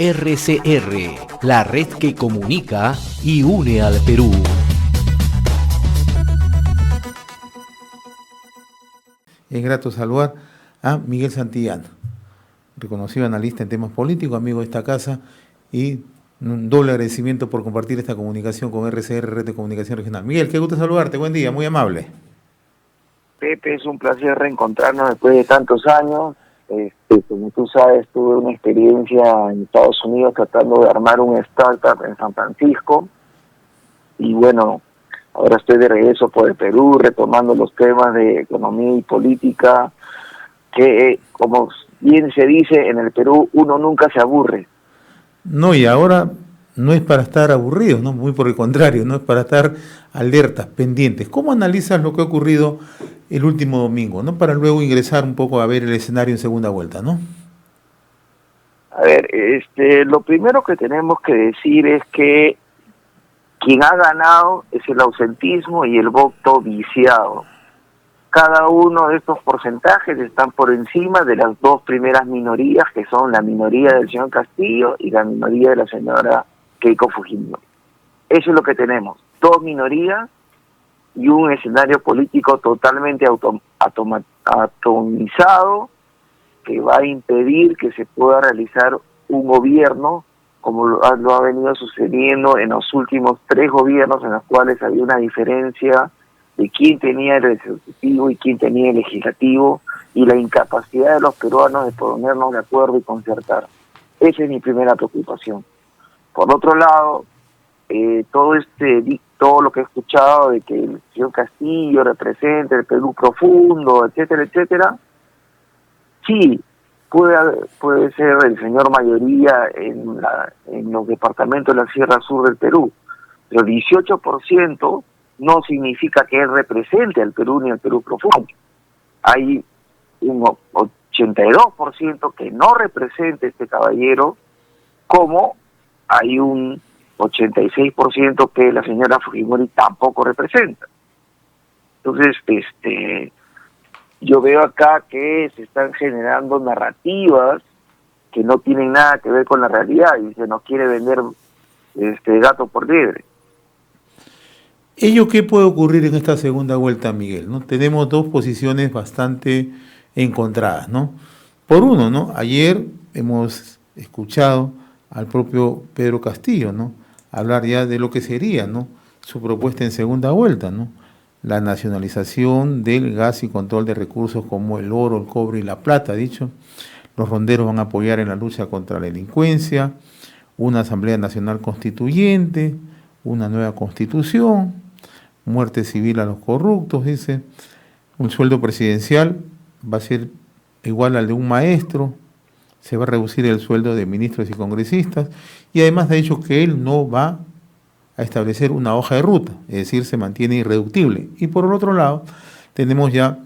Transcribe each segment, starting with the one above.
RCR, la red que comunica y une al Perú. Es grato saludar a Miguel Santillán, reconocido analista en temas políticos, amigo de esta casa, y un doble agradecimiento por compartir esta comunicación con RCR, Red de Comunicación Regional. Miguel, qué gusto saludarte, buen día, muy amable. Pepe, es un placer reencontrarnos después de tantos años. Como tú sabes, tuve una experiencia en Estados Unidos tratando de armar una startup en San Francisco y bueno, ahora estoy de regreso por el Perú retomando los temas de economía y política que, como bien se dice en el Perú, uno nunca se aburre. No, y ahora no es para estar aburridos, ¿no? Muy por el contrario, no es para estar alertas, pendientes. ¿Cómo analizas lo que ha ocurrido el último domingo, ¿no? Para luego ingresar un poco a ver el escenario en segunda vuelta, ¿no? A ver, lo primero que tenemos que decir es que quien ha ganado es el ausentismo y el voto viciado. Cada uno de estos porcentajes están por encima de las dos primeras minorías, que son la minoría del señor Castillo y la minoría de la señora Keiko Fujimori. Eso es lo que tenemos, dos minorías y un escenario político totalmente atomizado que va a impedir que se pueda realizar un gobierno como lo ha venido sucediendo en los últimos 3 gobiernos en los cuales había una diferencia de quién tenía el ejecutivo y quién tenía el legislativo y la incapacidad de los peruanos de ponernos de acuerdo y concertar. Esa es mi primera preocupación. Por otro lado, todo lo que he escuchado de que el señor Castillo representa el Perú profundo, etcétera, etcétera, sí, puede ser el señor mayoría en los departamentos de la Sierra Sur del Perú, pero 18% no significa que él represente al Perú ni al Perú profundo. Hay un 82% que no representa este caballero, como hay un 86% que la señora Fujimori tampoco representa. Entonces, yo veo acá que se están generando narrativas que no tienen nada que ver con la realidad y se nos quiere vender gato por liebre. ¿Ello qué puede ocurrir en esta segunda vuelta, Miguel? ¿No? Tenemos dos posiciones bastante encontradas, ¿no? Por uno, ¿no? Ayer hemos escuchado al propio Pedro Castillo, ¿no? Hablar ya de lo que sería, ¿no? Su propuesta en segunda vuelta, ¿no? La nacionalización del gas y control de recursos como el oro, el cobre y la plata, ha dicho. Los ronderos van a apoyar en la lucha contra la delincuencia, una Asamblea Nacional Constituyente, una nueva constitución, muerte civil a los corruptos, dice, un sueldo presidencial va a ser igual al de un maestro, se va a reducir el sueldo de ministros y congresistas, y además ha dicho que él no va a establecer una hoja de ruta, es decir, se mantiene irreductible. Y por el otro lado, tenemos ya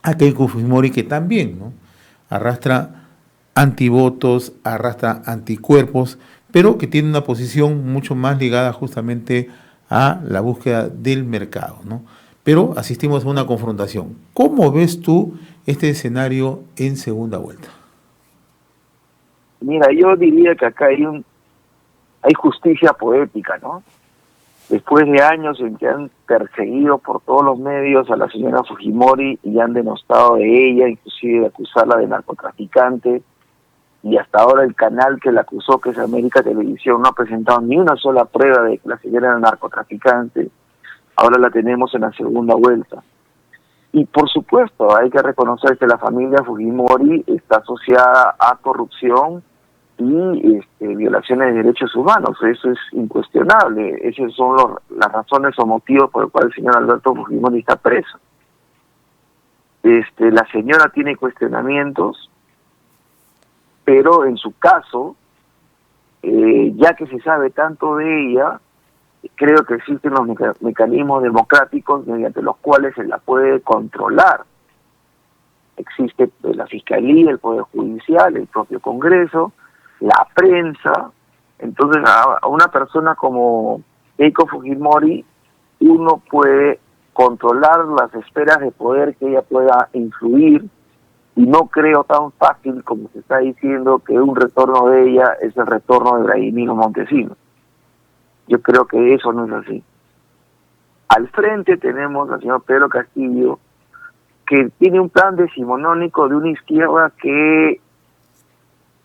a Keiko Fujimori que también, ¿no? Arrastra antivotos, arrastra anticuerpos, pero que tiene una posición mucho más ligada justamente a la búsqueda del mercado, ¿no? Pero asistimos a una confrontación. ¿Cómo ves tú este escenario en segunda vuelta? Mira, yo diría que acá hay justicia poética, ¿no? Después de años en que han perseguido por todos los medios a la señora Fujimori y han denostado de ella, inclusive de acusarla de narcotraficante, y hasta ahora el canal que la acusó, que es América Televisión, no ha presentado ni una sola prueba de que la señora era narcotraficante. Ahora la tenemos en la segunda vuelta. Y por supuesto, hay que reconocer que la familia Fujimori está asociada a corrupción y violaciones de derechos humanos. Eso es incuestionable. Esas son las razones o motivos por los cuales el señor Alberto Fujimori está preso. La señora tiene cuestionamientos, pero en su caso, ya que se sabe tanto de ella, creo que existen los mecanismos democráticos mediante los cuales se la puede controlar. Existe la Fiscalía, el Poder Judicial, el propio Congreso, la prensa. Entonces, a una persona como Keiko Fujimori, uno puede controlar las esferas de poder que ella pueda influir y no creo tan fácil como se está diciendo que un retorno de ella es el retorno de Vladimiro Montesinos. Yo creo que eso no es así. Al frente tenemos al señor Pedro Castillo, que tiene un plan decimonónico de una izquierda que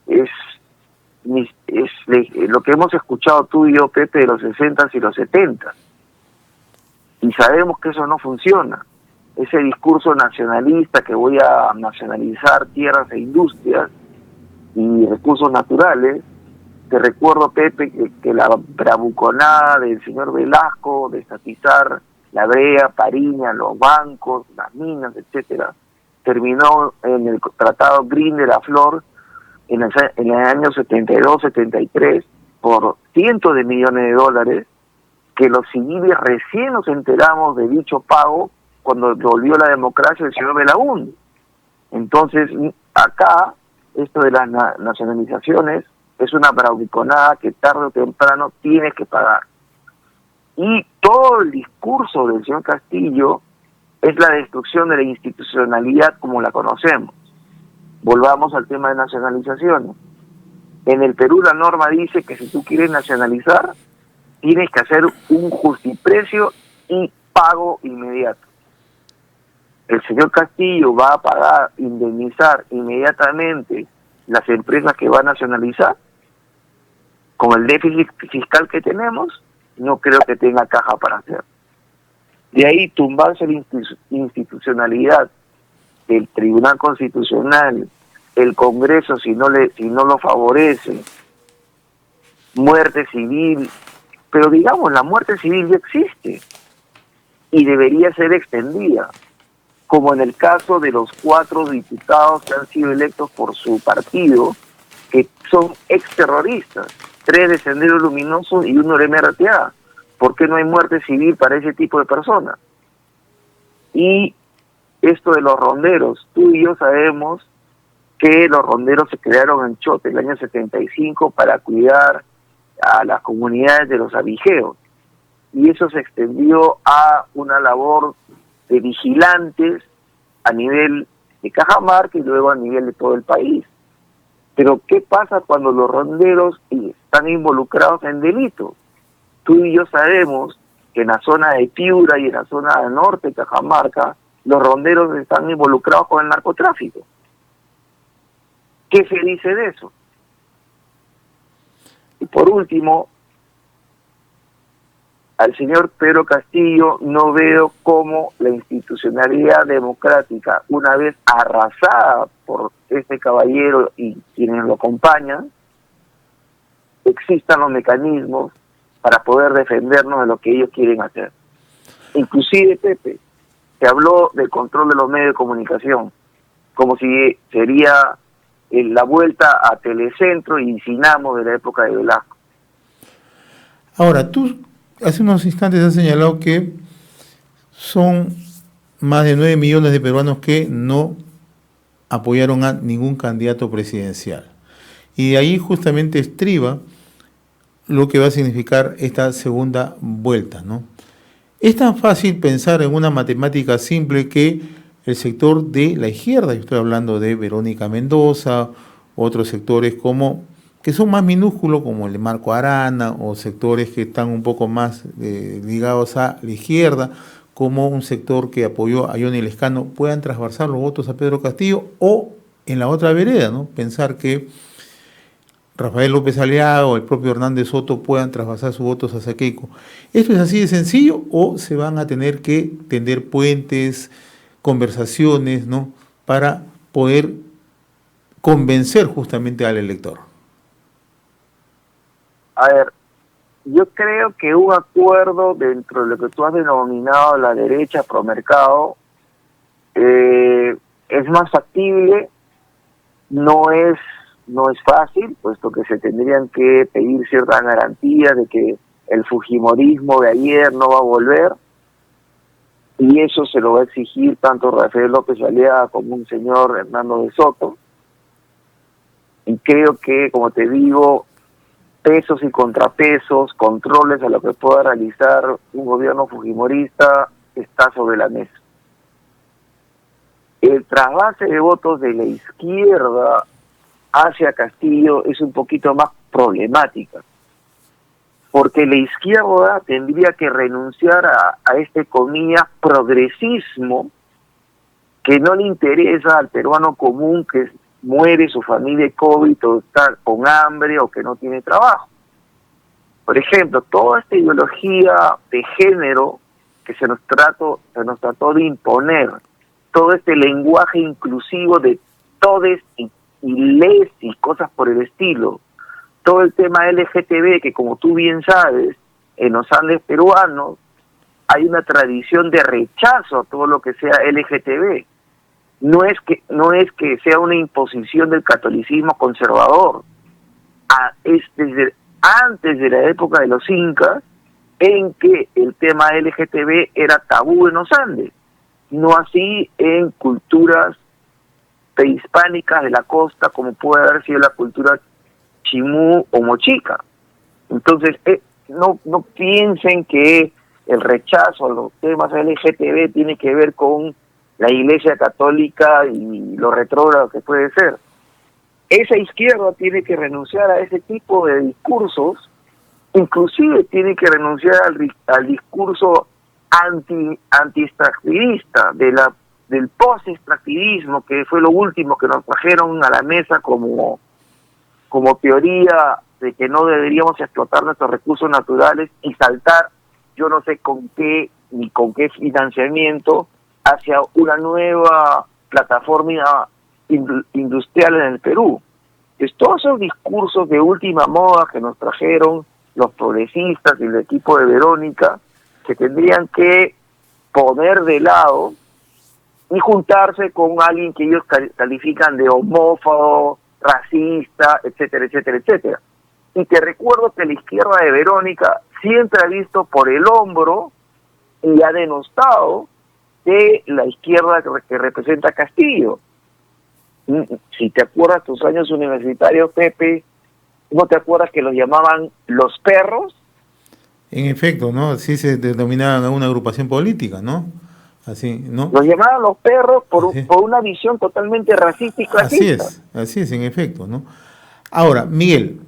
es lo que hemos escuchado tú y yo, Pepe, de los 60 y los 70. Y sabemos que eso no funciona. Ese discurso nacionalista que voy a nacionalizar tierras e industrias y recursos naturales, te recuerdo, Pepe, que la bravuconada del señor Velasco de estatizar la brea, Pariña, los bancos, las minas, etcétera, terminó en el Tratado Green de la Flor en el año 72-73 por cientos de millones de dólares, que los civiles recién nos enteramos de dicho pago cuando volvió la democracia del señor Belaúnde. Entonces, acá, esto de las nacionalizaciones es una bravuconada que tarde o temprano tienes que pagar. Y todo el discurso del señor Castillo es la destrucción de la institucionalidad como la conocemos. Volvamos al tema de nacionalizaciones. En el Perú la norma dice que si tú quieres nacionalizar, tienes que hacer un justiprecio y pago inmediato. El señor Castillo va a pagar, indemnizar inmediatamente las empresas que va a nacionalizar. Con el déficit fiscal que tenemos, no creo que tenga caja para hacer. De ahí tumbarse la institucionalidad, el Tribunal Constitucional, el Congreso si no lo favorece, muerte civil, pero digamos, la muerte civil ya existe y debería ser extendida, como en el caso de los 4 diputados que han sido electos por su partido, que son exterroristas, 3 de Sendero Luminoso y 1 de MRTA. ¿Por qué no hay muerte civil para ese tipo de personas? Y esto de los ronderos, tú y yo sabemos que los ronderos se crearon en Chote el año 75 para cuidar a las comunidades de los abigeos, y eso se extendió a una labor de vigilantes a nivel de Cajamarca y luego a nivel de todo el país. Pero ¿qué pasa cuando los ronderos están involucrados en delitos? Tú y yo sabemos que en la zona de Piura y en la zona del norte de Cajamarca, los ronderos están involucrados con el narcotráfico. ¿Qué se dice de eso? Y por último, al señor Pedro Castillo no veo cómo la institucionalidad democrática, una vez arrasada por este caballero y quienes lo acompañan, existan los mecanismos para poder defendernos de lo que ellos quieren hacer. Inclusive, Pepe, se habló del control de los medios de comunicación, como si sería la vuelta a Telecentro y Cinamo de la época de Velasco. Ahora, tú hace unos instantes has señalado que son más de 9 millones de peruanos que no apoyaron a ningún candidato presidencial. Y de ahí justamente estriba lo que va a significar esta segunda vuelta, ¿no? Es tan fácil pensar en una matemática simple que el sector de la izquierda, yo estoy hablando de Verónica Mendoza, otros sectores que son más minúsculos, como el de Marco Arana, o sectores que están un poco más ligados a la izquierda, como un sector que apoyó a Johnny Lescano, puedan trasvasar los votos a Pedro Castillo, o en la otra vereda, ¿no? Pensar que Rafael López Aliaga o el propio Hernández Soto puedan trasvasar sus votos hacia Keiko. ¿Esto es así de sencillo o se van a tener que tender puentes, conversaciones, ¿no?, para poder convencer justamente al elector? A ver, yo creo que un acuerdo dentro de lo que tú has denominado la derecha promercado es más factible, no es fácil, puesto que se tendrían que pedir ciertas garantías de que el fujimorismo de ayer no va a volver, y eso se lo va a exigir tanto Rafael López Aliaga como un señor Hernando de Soto. Y creo que, como te digo, pesos y contrapesos, controles a lo que pueda realizar un gobierno fujimorista está sobre la mesa. el trasvase de votos de la izquierda hacia Castillo es un poquito más problemática, porque la izquierda tendría que renunciar a este, comillas, progresismo que no le interesa al peruano común que muere su familia de COVID o está con hambre o que no tiene trabajo. Por ejemplo, toda esta ideología de género que se nos trató de imponer, todo este lenguaje inclusivo de todes y les y cosas por el estilo, todo el tema LGTB, que como tú bien sabes, en los Andes peruanos hay una tradición de rechazo a todo lo que sea LGTB. No es que sea una imposición del catolicismo conservador. Es desde antes de la época de los incas en que el tema LGTB era tabú en los Andes, no así en culturas prehispánicas de la costa como puede haber sido la cultura chimú o mochica. Entonces, no piensen que el rechazo a los temas LGTB tiene que ver con la Iglesia Católica y lo retrógrado que puede ser. Esa izquierda tiene que renunciar a ese tipo de discursos, inclusive tiene que renunciar al discurso anti-extractivista, del post-extractivismo, que fue lo último que nos trajeron a la mesa como teoría de que no deberíamos explotar nuestros recursos naturales y saltar, yo no sé con qué ni con qué financiamiento, hacia una nueva plataforma industrial en el Perú. Pues todos esos discursos de última moda que nos trajeron los progresistas y el equipo de Verónica, que tendrían que poner de lado y juntarse con alguien que ellos califican de homófobo, racista, etcétera, etcétera, etcétera. Y te recuerdo que la izquierda de Verónica siempre ha visto por el hombro y ha denostado de la izquierda que representa a Castillo. Si te acuerdas tus años universitarios, Pepe, ¿no te acuerdas que los llamaban los perros? En efecto, ¿no? Así se denominaban a una agrupación política, ¿no? Así, ¿no? Los llamaban los perros por una visión totalmente racista y clasista. Así es, en efecto, ¿no? Ahora, Miguel,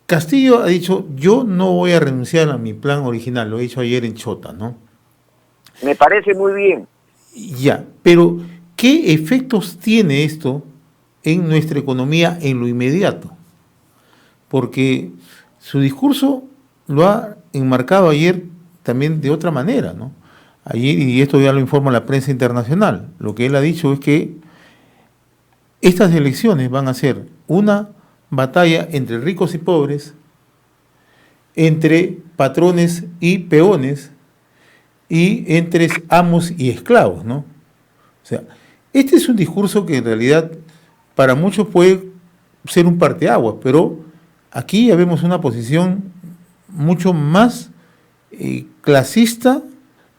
Castillo ha dicho, yo no voy a renunciar a mi plan original, lo he dicho ayer en Chota, ¿no? Me parece muy bien. Ya, pero ¿qué efectos tiene esto en nuestra economía en lo inmediato? Porque su discurso lo ha enmarcado ayer también de otra manera, ¿no? Ayer, y esto ya lo informa la prensa internacional, lo que él ha dicho es que estas elecciones van a ser una batalla entre ricos y pobres, entre patrones y peones, y entre amos y esclavos, ¿no? O sea, este es un discurso que en realidad para muchos puede ser un parteaguas, pero aquí ya vemos una posición mucho más clasista,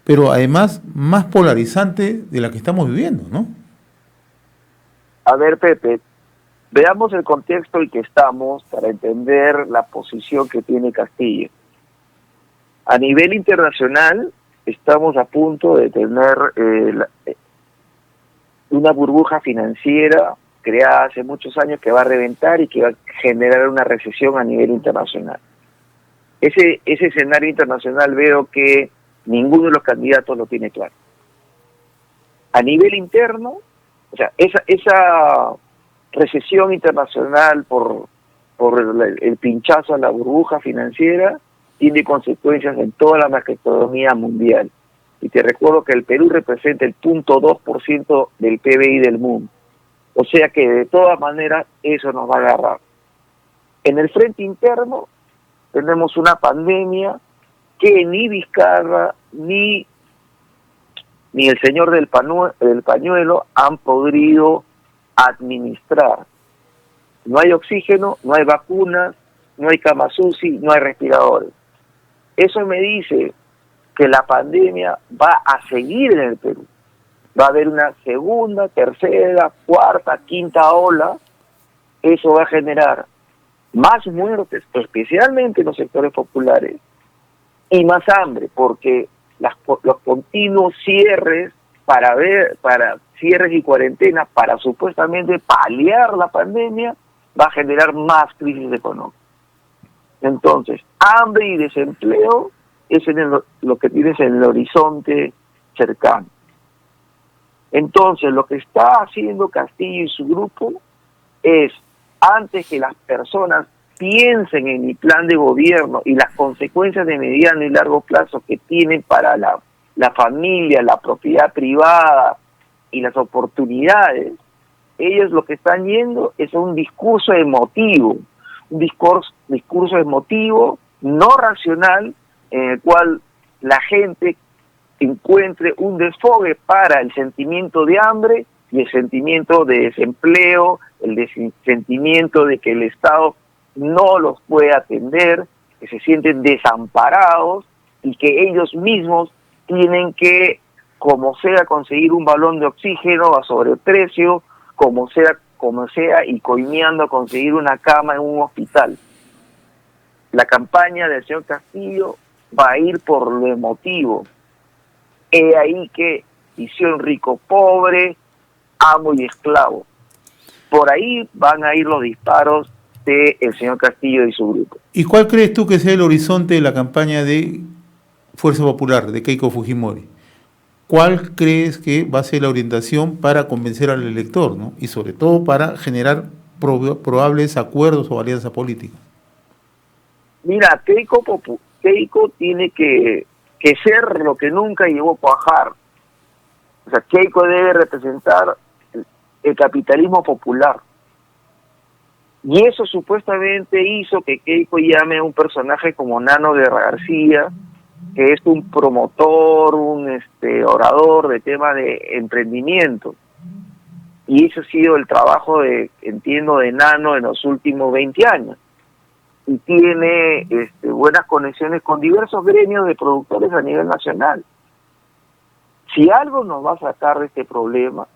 pero además más polarizante de la que estamos viviendo, ¿no? A ver, Pepe, veamos el contexto en que estamos para entender la posición que tiene Castillo. A nivel internacional, estamos a punto de tener una burbuja financiera creada hace muchos años que va a reventar y que va a generar una recesión a nivel internacional. Ese escenario internacional veo que ninguno de los candidatos lo tiene claro. A nivel interno, o sea, esa recesión internacional por el pinchazo a la burbuja financiera tiene consecuencias en toda la macroeconomía mundial. Y te recuerdo que el Perú representa el 0.2% del PBI del mundo. O sea que de todas maneras eso nos va a agarrar. En el frente interno tenemos una pandemia que ni Vizcarra ni el señor del pañuelo han podido administrar. No hay oxígeno, no hay vacunas, no hay camas UCI, no hay respiradores. Eso me dice que la pandemia va a seguir en el Perú. Va a haber una segunda, tercera, cuarta, quinta ola. Eso va a generar más muertes, especialmente en los sectores populares, y más hambre, porque los continuos cierres para cierres y cuarentenas para supuestamente paliar la pandemia, va a generar más crisis económica. Entonces, hambre y desempleo es lo que tienes en el horizonte cercano. Entonces, lo que está haciendo Castillo y su grupo es, antes que las personas piensen en el plan de gobierno y las consecuencias de mediano y largo plazo que tienen para la familia, la propiedad privada y las oportunidades, ellos lo que están yendo es un discurso emotivo, un discurso emotivo, no racional, en el cual la gente encuentre un desfogue para el sentimiento de hambre y el sentimiento de desempleo, sentimiento de que el Estado no los puede atender, que se sienten desamparados y que ellos mismos tienen que, como sea, conseguir un balón de oxígeno a sobreprecio, como sea, y coimeando a conseguir una cama en un hospital. La campaña del señor Castillo va a ir por lo emotivo. He ahí que visión rico-pobre, amo y esclavo. Por ahí van a ir los disparos del señor Castillo y su grupo. ¿Y cuál crees tú que sea el horizonte de la campaña de Fuerza Popular, de Keiko Fujimori? ¿Cuál crees que va a ser la orientación para convencer al elector, ¿no? Y sobre todo para generar probables acuerdos o alianza política? Mira, Keiko tiene que ser lo que nunca llevó a cuajar. O sea, Keiko debe representar el capitalismo popular. Y eso supuestamente hizo que Keiko llame a un personaje como Nano Guerra García, que es un promotor, un orador de temas de emprendimiento. Y eso ha sido el trabajo de Nano en los últimos 20 años. Y tiene buenas conexiones con diversos gremios de productores a nivel nacional. Si algo nos va a sacar de este problema,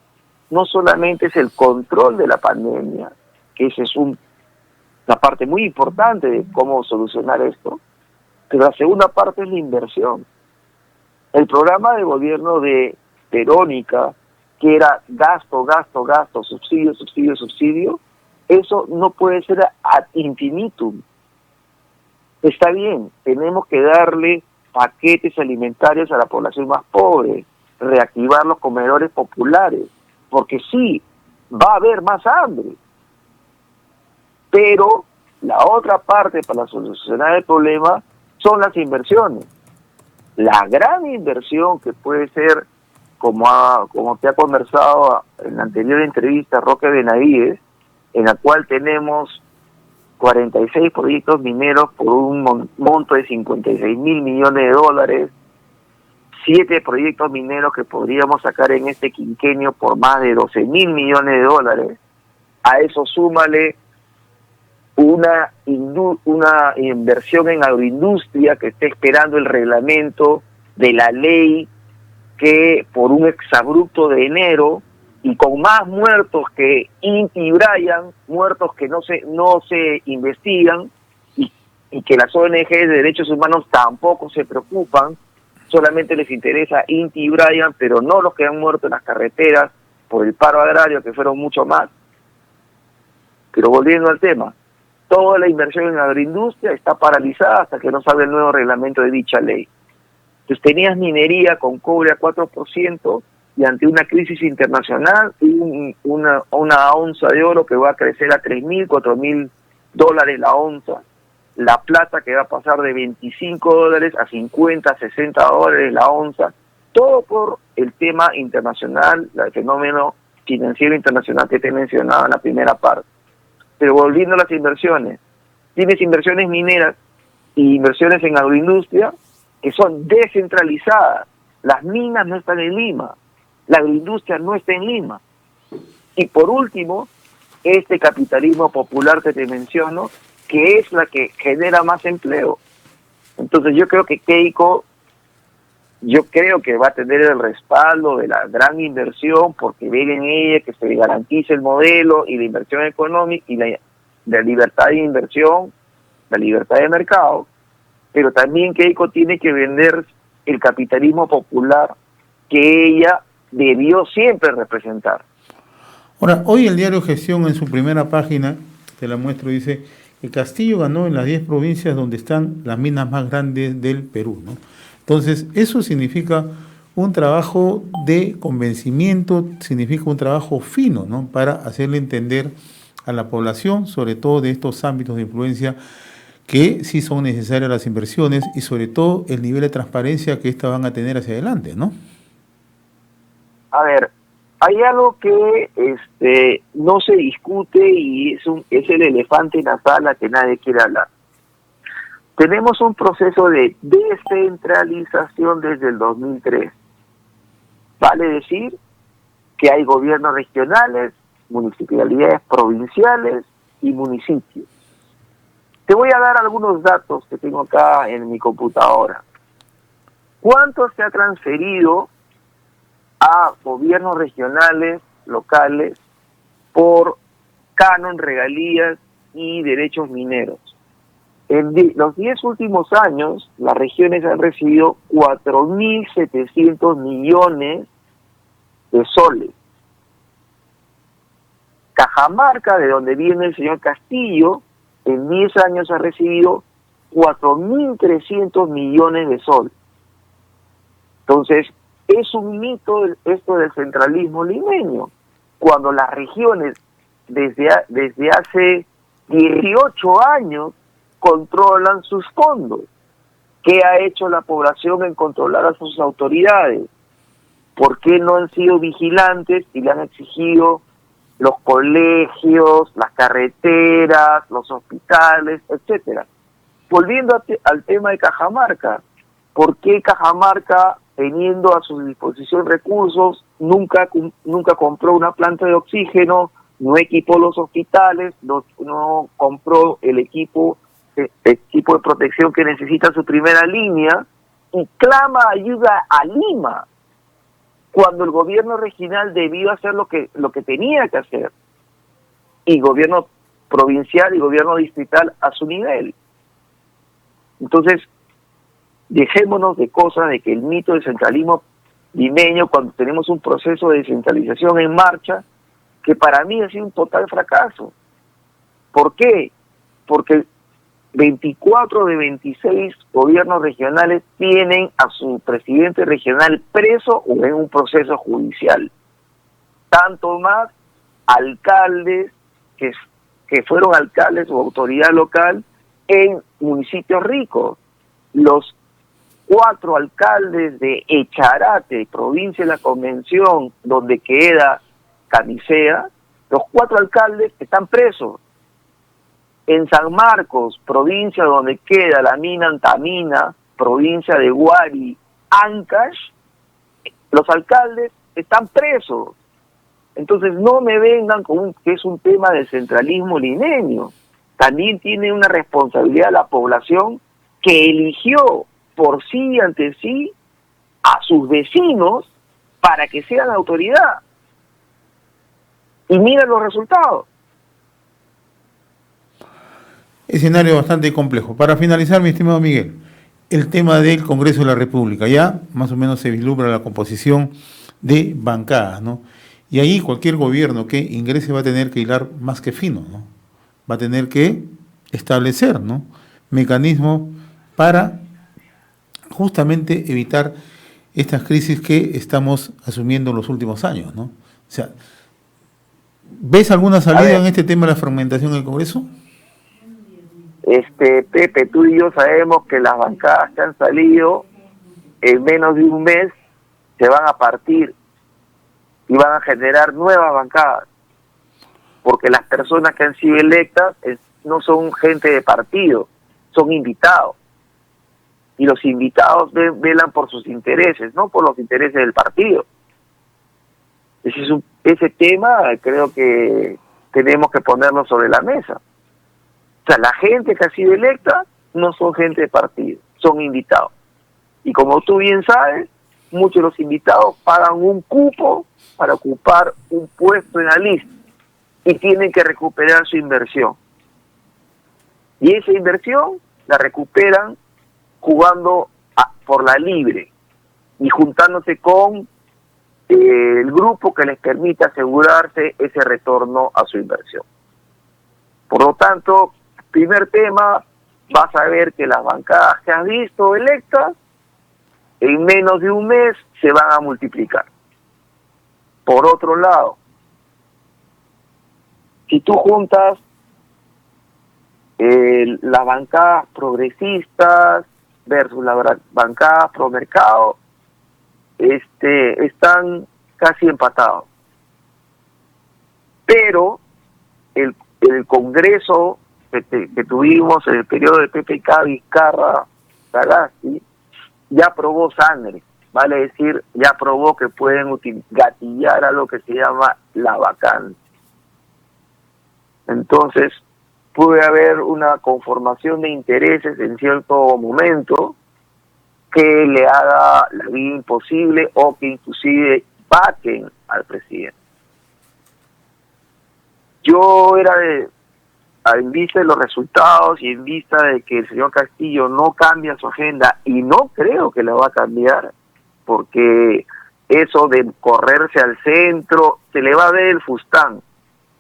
no solamente es el control de la pandemia, que esa es una parte muy importante de cómo solucionar esto, pero la segunda parte es la inversión. El programa de gobierno de Verónica, que era gasto, subsidio, eso no puede ser ad infinitum. Está bien, tenemos que darle paquetes alimentarios a la población más pobre, reactivar los comedores populares, porque sí, va a haber más hambre. Pero la otra parte para solucionar el problema son las inversiones. La gran inversión que puede ser, como te ha conversado en la anterior entrevista Roque Benavides, en la cual tenemos 46 proyectos mineros por un monto de 56 mil millones de dólares, 7 proyectos mineros que podríamos sacar en este quinquenio por más de 12 mil millones de dólares. A eso súmale una inversión en agroindustria que está esperando el reglamento de la ley, que por un exabrupto de enero y con más muertos que Inti y Brian, muertos que no se investigan y que las ONG de derechos humanos tampoco se preocupan, solamente les interesa Inti y Brian, pero no los que han muerto en las carreteras por el paro agrario, que fueron mucho más. Pero volviendo al tema, toda la inversión en agroindustria está paralizada hasta que no salga el nuevo reglamento de dicha ley. Entonces tenías minería con cobre a 4% y ante una crisis internacional, una onza de oro que va a crecer a 3.000, 4.000 dólares la onza, la plata que va a pasar de 25 dólares a 50, 60 dólares la onza, todo por el tema internacional, el fenómeno financiero internacional que te he mencionado en la primera parte. Pero volviendo a las inversiones, tienes inversiones mineras y inversiones en agroindustria que son descentralizadas. Las minas no están en Lima, la agroindustria no está en Lima. Y por último, este capitalismo popular que te menciono, que es la que genera más empleo. Entonces yo creo que Keiko, va a tener el respaldo de la gran inversión, porque ven en ella que se garantice el modelo y la inversión económica y la libertad de inversión, la libertad de mercado, pero también Keiko tiene que vender el capitalismo popular que ella debió siempre representar. Ahora, hoy el diario Gestión en su primera página, te la muestro, dice que Castillo ganó en las 10 provincias donde están las minas más grandes del Perú, ¿no? Entonces, eso significa un trabajo de convencimiento, significa un trabajo fino, ¿no? Para hacerle entender a la población, sobre todo de estos ámbitos de influencia, que sí son necesarias las inversiones y sobre todo el nivel de transparencia que éstas van a tener hacia adelante, ¿no? A ver, hay algo que no se discute y es el elefante en la sala que nadie quiere hablar. Tenemos un proceso de descentralización desde el 2003. Vale decir que hay gobiernos regionales, municipalidades provinciales y municipios. Te voy a dar algunos datos que tengo acá en mi computadora. ¿Cuánto se ha transferido a gobiernos regionales, locales, por canon, regalías y derechos mineros? En los 10 últimos años, las regiones han recibido 4.700 millones de soles. Cajamarca, de donde viene el señor Castillo, en 10 años ha recibido 4.300 millones de soles. Entonces, es un mito esto del centralismo limeño, cuando las regiones desde hace 18 años controlan sus fondos. ¿Qué ha hecho la población en controlar a sus autoridades? ¿Por qué no han sido vigilantes y le han exigido los colegios, las carreteras, los hospitales, etcétera? Volviendo al tema de Cajamarca, ¿por qué Cajamarca, teniendo a su disposición recursos, nunca compró una planta de oxígeno, no equipó los hospitales, no compró el equipo de protección que necesita su primera línea, y clama ayuda a Lima, cuando el gobierno regional debió hacer lo que tenía que hacer, y gobierno provincial y gobierno distrital a su nivel? Entonces, dejémonos de cosas de que el mito del centralismo limeño, cuando tenemos un proceso de descentralización en marcha, que para mí ha sido un total fracaso. ¿Por qué? Porque 24 de 26 gobiernos regionales tienen a su presidente regional preso o en un proceso judicial. Tanto más alcaldes que fueron alcaldes o autoridad local en municipios ricos. Los 4 alcaldes de Echarate, provincia de la Convención, donde queda Camisea, los 4 alcaldes están presos. En San Marcos, provincia donde queda la mina Antamina, provincia de Huari, Ancash, los alcaldes están presos. Entonces no me vengan con que es un tema de centralismo limeño. También tiene una responsabilidad la población que eligió por sí y ante sí a sus vecinos para que sean autoridad. Y miren los resultados. Escenario bastante complejo. Para finalizar, mi estimado Miguel, el tema del Congreso de la República. Ya más o menos se vislumbra la composición de bancadas, ¿no? Y ahí cualquier gobierno que ingrese va a tener que hilar más que fino, ¿no? Va a tener que establecer, ¿no?, mecanismos para justamente evitar estas crisis que estamos asumiendo en los últimos años, ¿no? O sea, ¿ves alguna salida en este tema de la fragmentación del Congreso? Pepe, tú y yo sabemos que las bancadas que han salido en menos de un mes se van a partir y van a generar nuevas bancadas, porque las personas que han sido electas no son gente de partido, son invitados, y los invitados velan por sus intereses, no por los intereses del partido. Ese tema creo que tenemos que ponerlo sobre la mesa. O sea, la gente que ha sido electa no son gente de partido, son invitados. Y como tú bien sabes, muchos de los invitados pagan un cupo para ocupar un puesto en la lista y tienen que recuperar su inversión. Y esa inversión la recuperan jugando por la libre y juntándose con el grupo que les permita asegurarse ese retorno a su inversión. Por lo tanto, primer tema, vas a ver que las bancadas que has visto electas, en menos de un mes se van a multiplicar. Por otro lado, si tú juntas las bancadas progresistas versus las bancadas pro mercado, están casi empatados. Pero el Congreso que tuvimos en el periodo de PPK, Vizcarra, Sagasti, ya aprobó sangre, vale decir, ya aprobó que pueden gatillar a lo que se llama la vacancia. Entonces, puede haber una conformación de intereses en cierto momento que le haga la vida imposible o que inclusive vaquen al presidente. Yo en vista de los resultados y en vista de que el señor Castillo no cambia su agenda, y no creo que la va a cambiar, porque eso de correrse al centro, se le va a ver el fustán,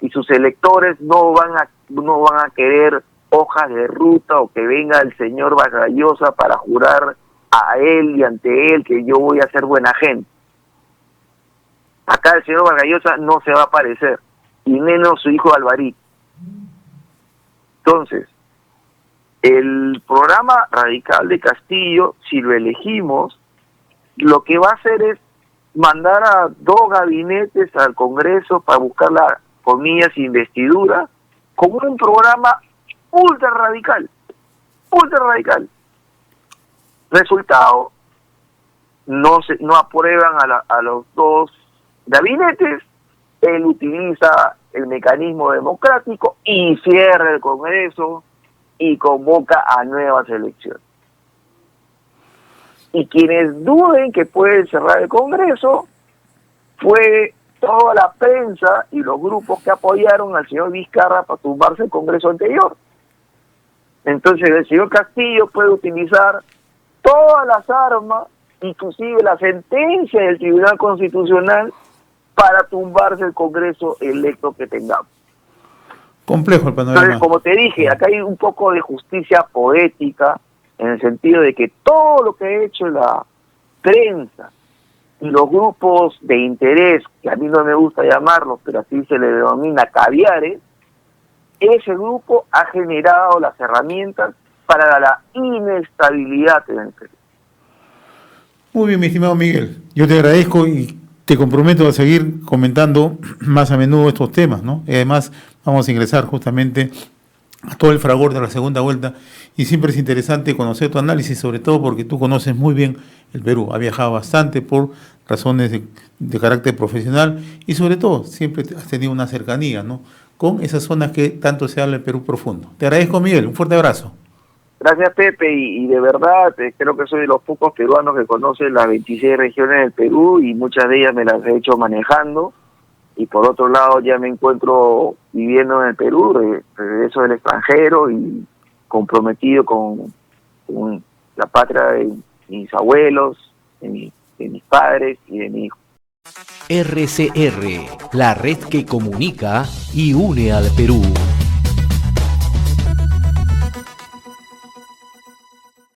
y sus electores no van a querer hojas de ruta o que venga el señor Vargas Llosa para jurar a él y ante él que yo voy a ser buena gente. Acá el señor Vargas Llosa no se va a aparecer, y menos su hijo Alvarito. Entonces, el programa radical de Castillo, si lo elegimos, lo que va a hacer es mandar a 2 gabinetes al Congreso para buscar la, comillas, investidura, con un programa ultra radical. Resultado, no aprueban a los 2 gabinetes, él utiliza el mecanismo democrático y cierra el Congreso y convoca a nuevas elecciones. Y quienes duden que pueden cerrar el Congreso fue toda la prensa y los grupos que apoyaron al señor Vizcarra para tumbarse el Congreso anterior. Entonces el señor Castillo puede utilizar todas las armas, inclusive la sentencia del Tribunal Constitucional, para tumbarse el Congreso electo que tengamos. Complejo el panorama. Entonces, como te dije, acá hay un poco de justicia poética, en el sentido de que todo lo que ha hecho la prensa y los grupos de interés, que a mí no me gusta llamarlos, pero así se le denomina caviares, ese grupo ha generado las herramientas para la inestabilidad en el Perú. Muy bien, mi estimado Miguel. Yo te agradezco y te comprometo a seguir comentando más a menudo estos temas, ¿no? Y además vamos a ingresar justamente a todo el fragor de la segunda vuelta, y siempre es interesante conocer tu análisis, sobre todo porque tú conoces muy bien el Perú, has viajado bastante por razones de carácter profesional y sobre todo siempre has tenido una cercanía, ¿no?, con esas zonas que tanto se habla del Perú profundo. Te agradezco, Miguel, un fuerte abrazo. Gracias, Pepe, y de verdad creo que soy de los pocos peruanos que conocen las 26 regiones del Perú, y muchas de ellas me las he hecho manejando, y por otro lado ya me encuentro viviendo en el Perú, regreso del extranjero y comprometido con la patria de mis abuelos, de mis padres y de mi hijo. RCR, la red que comunica y une al Perú.